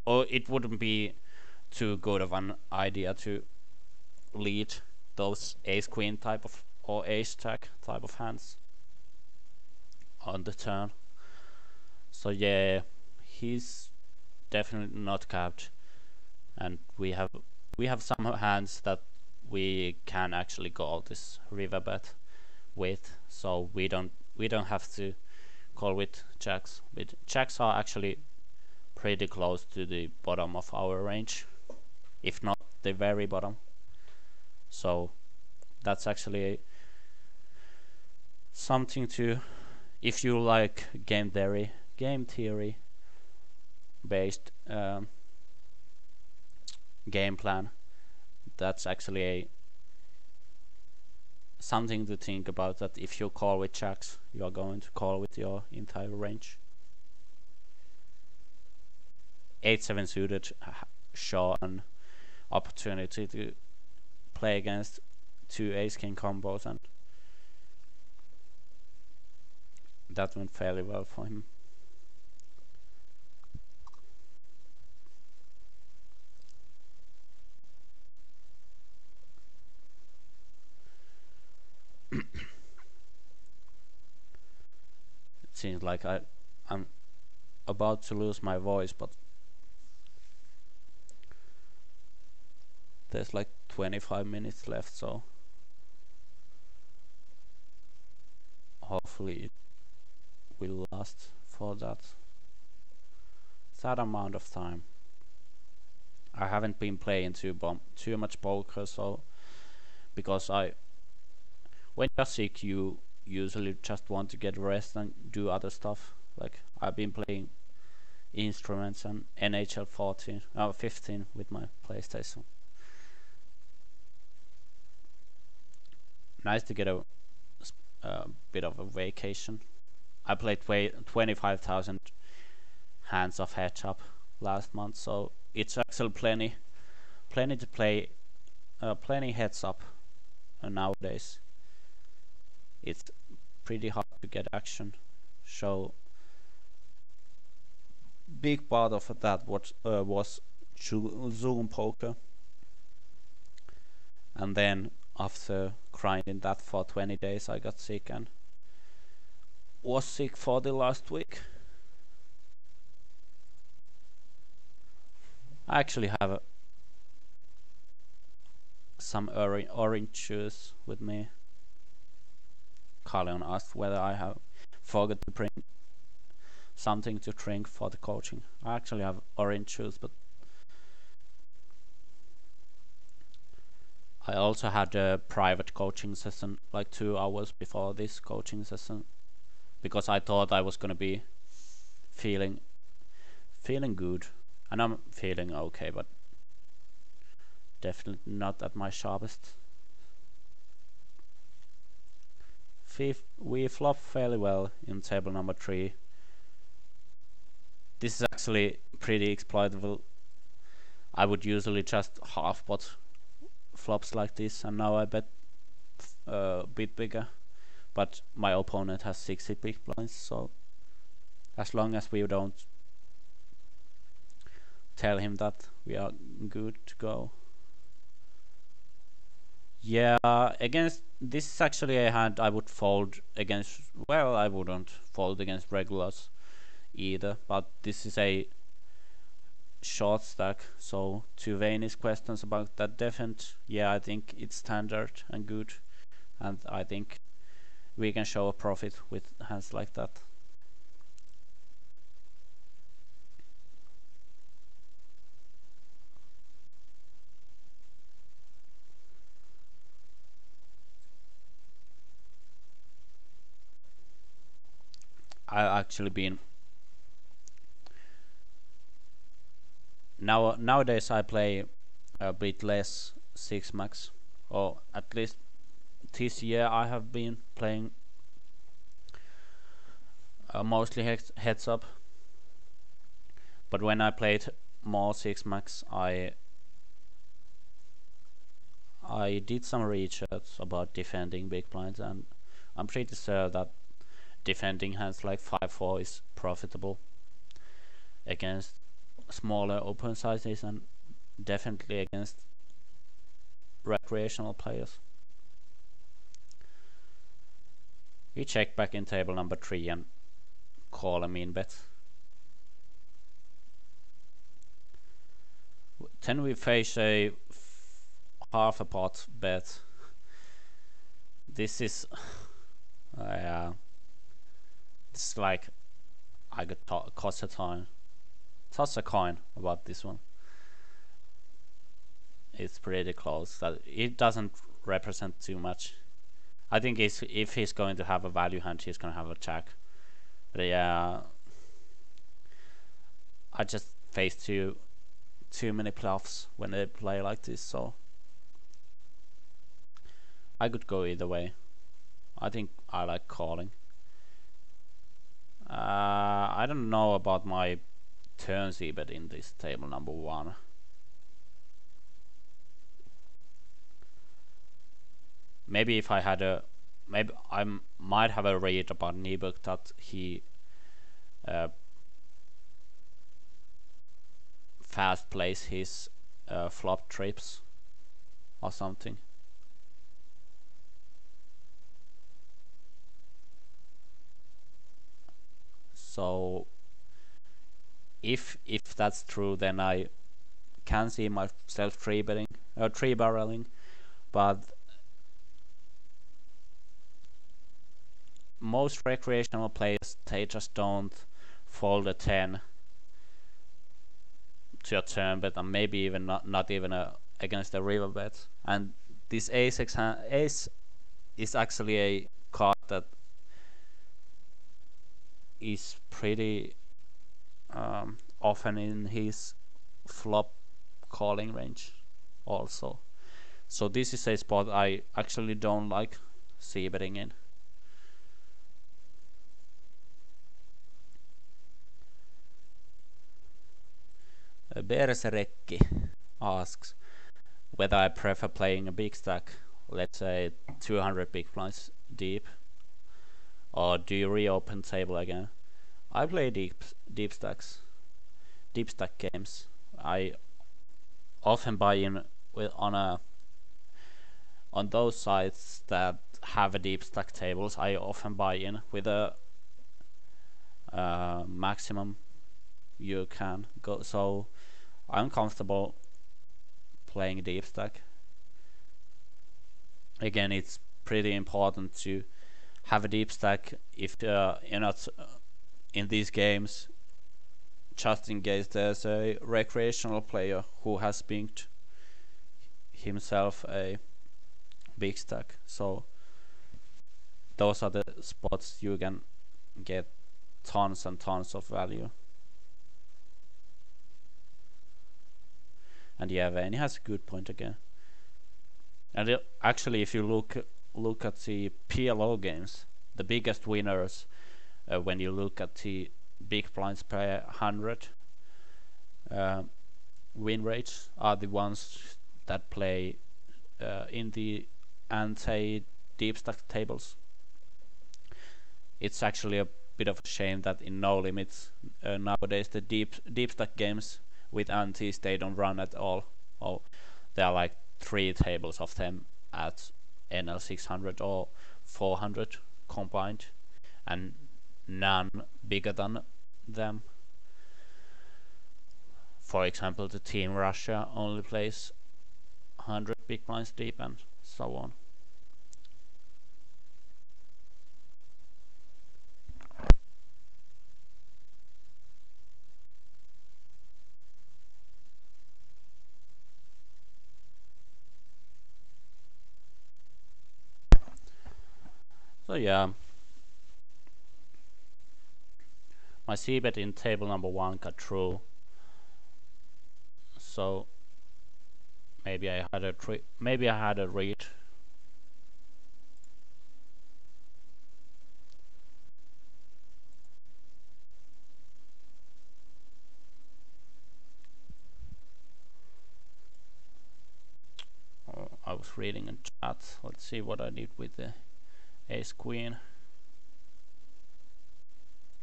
A: or it wouldn't be too good of an idea to lead those ace queen type of or ace jack type of hands on the turn. So yeah, he's definitely not capped, and we have some hands that we can actually call this river bet with, so we don't have to call with jacks. With jacks are actually pretty close to the bottom of our range, if not the very bottom. So that's actually something to, if you like game theory based game plan, that's actually something to think about, that if you call with jacks, you are going to call with your entire range. 8-7 suited, show an opportunity to play against 2 ace king combos, and that went fairly well for him. It seems like I'm about to lose my voice, but there's like 25 minutes left, so hopefully it will last for that amount of time. I haven't been playing too much poker, so because when you're sick, you usually just want to get rest and do other stuff. Like I've been playing instruments and NHL 15 with my PlayStation. Nice to get a bit of a vacation. I played 25,000 hands of heads up last month, so it's actually plenty to play, plenty heads up nowadays. It's pretty hard to get action. So big part of that was Zoom poker, and then after grinding that for 20 days, I got sick and was sick for the last week. I actually have some orange juice with me. Carleon asked whether I have forgot to bring something to drink for the coaching. I actually have orange juice, but I also had a private coaching session like 2 hours before this coaching session, because I thought I was gonna be feeling good, and I'm feeling okay, but definitely not at my sharpest. We flop fairly well in table number 3. This is actually pretty exploitable. I would usually just half pot flops like this, and now I bet a bit bigger, but my opponent has 60 big blinds, so as long as we don't tell him that, we are good to go. Yeah, against this is actually a hand I would fold against. Well, I wouldn't fold against regulars either, but this is a short stack, so to Vayne's questions about that defend, yeah, I think it's standard and good, and I think we can show a profit with hands like that. I've actually been nowadays I play a bit less six max, or at least this year I have been playing mostly heads up. But when I played more six max, I did some research about defending big blinds, and I'm pretty sure that defending hands like 5-4 is profitable against smaller open sizes and definitely against recreational players. We check back in table number 3 and call a mean bet. Then we face a half a pot bet. This is it's like I could toss a coin about this one. It's pretty close. That it doesn't represent too much. I think if he's going to have a value hand, he's going to have a jack. But yeah, I just face too many bluffs when they play like this, so I could go either way. I think I like calling. I don't know about my turn c-bet in this table number 1. Maybe if I had maybe I might have a read about Niebuhr that he fast plays his flop trips or something. So if that's true, then I can see myself three barreling, but most recreational players, they just don't fold a 10 to a turn bet, and maybe even not even against a river bet. And this ace is actually a card that is pretty often in his flop calling range also. So this is a spot I actually don't like c-betting in. Berserekki asks whether I prefer playing a big stack, let's say 200 big blinds deep, or do you reopen table again? I play deep stack games. I often buy in on those sites that have a deep stack tables. I often buy in with a maximum you can go. So I'm comfortable playing deep stack. Again, it's pretty important to have a deep stack if you're not in these games, just in case there's a recreational player who has pinked himself a big stack. So those are the spots you can get tons and tons of value. And yeah, Vayne has a good point again. And actually, if you look at the PLO games, the biggest winners, when you look at the big blinds per 100 win rates, are the ones that play in the anti deep stack tables. It's actually a bit of a shame that in No Limits nowadays the deep stack games with antes they don't run at all. Oh, there are like 3 tables of them at NL600 or 400 combined, and none bigger than them. For example, the Team Russia only plays 100 big blinds deep and so on. So yeah, my c-bet in table number 1 got through, so maybe I had a read. I was reading in chat. Let's see what I did with the ace queen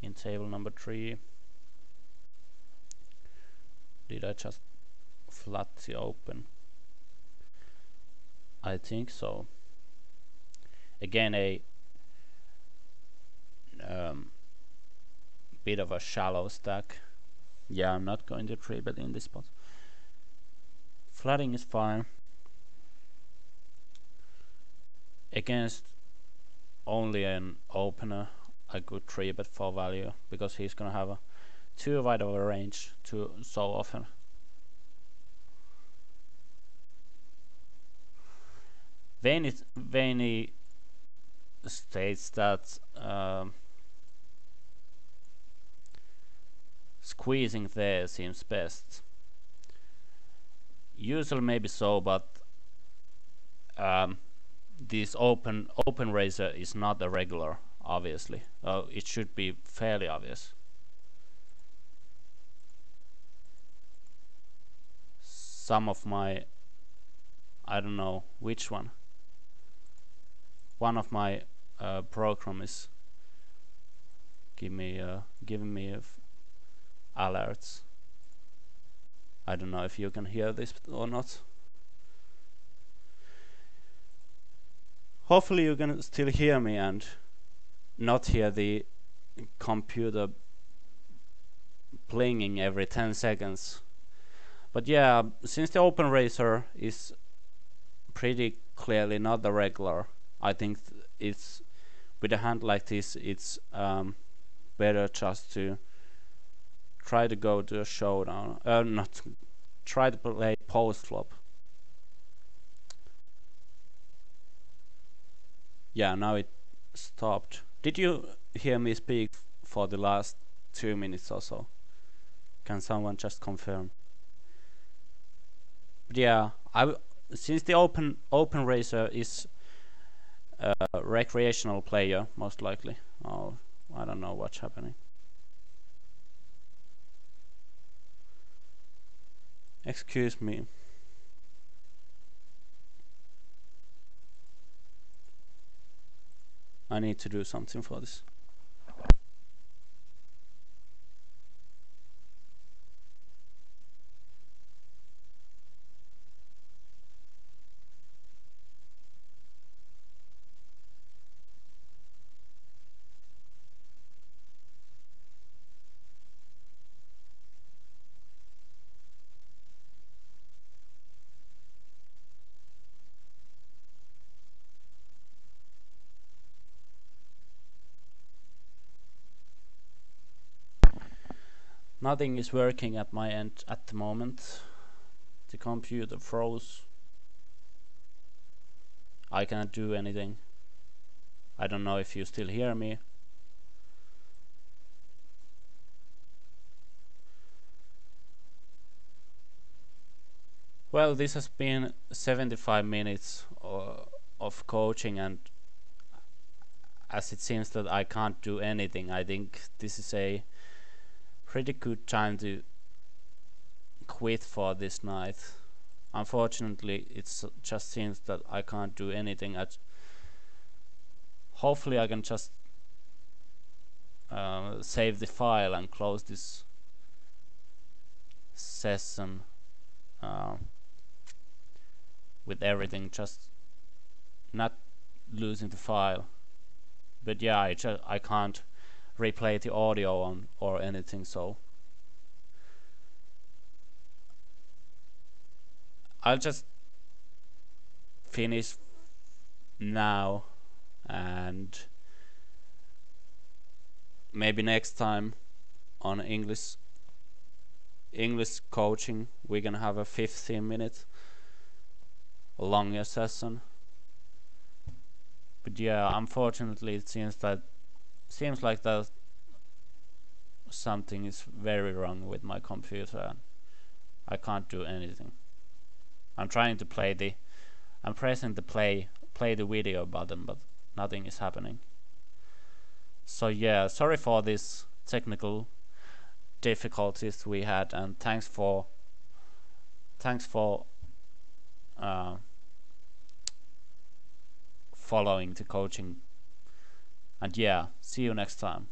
A: in table number 3. Did I just flat the open? I think so. Again, a bit of a shallow stack. Yeah, I'm not going to 3-bet in this spot. Flatting is fine. Against only an opener, I could 3-bet for value because he's gonna have a too wide of a range so often. Vaney states that squeezing there seems best. Usually maybe so, but this open raiser is not a regular, obviously. It should be fairly obvious. Some of my, I don't know which one. One of my program is giving me alerts. I don't know if you can hear this or not. Hopefully you can still hear me and not hear the computer blinging every 10 seconds. But yeah, since the open raiser is pretty clearly not the regular, I think it's with a hand like this, it's better just to try to go to a showdown. Not try to play post flop. Yeah, now it stopped. Did you hear me speak for the last 2 minutes or so? Can someone just confirm? But yeah, since the open raiser is a recreational player, most likely. Oh, I don't know what's happening. Excuse me. I need to do something for this. Nothing is working at my end at the moment. The computer froze. I cannot do anything. I don't know if you still hear me. Well, this has been 75 minutes of coaching, and as it seems that I can't do anything, I think this is a pretty good time to quit for this night. Unfortunately, it just seems that I can't do anything hopefully I can just save the file and close this session with everything, just not losing the file. But yeah, I can't replay the audio on or anything, so I'll just finish now, and maybe next time on English coaching we're gonna have a 15-minute longer session. But yeah, unfortunately it seems like that something is very wrong with my computer and I can't do anything. I'm trying to I'm pressing the play the video button, but nothing is happening. So yeah, sorry for this technical difficulties we had, and thanks for following the coaching. And yeah, see you next time.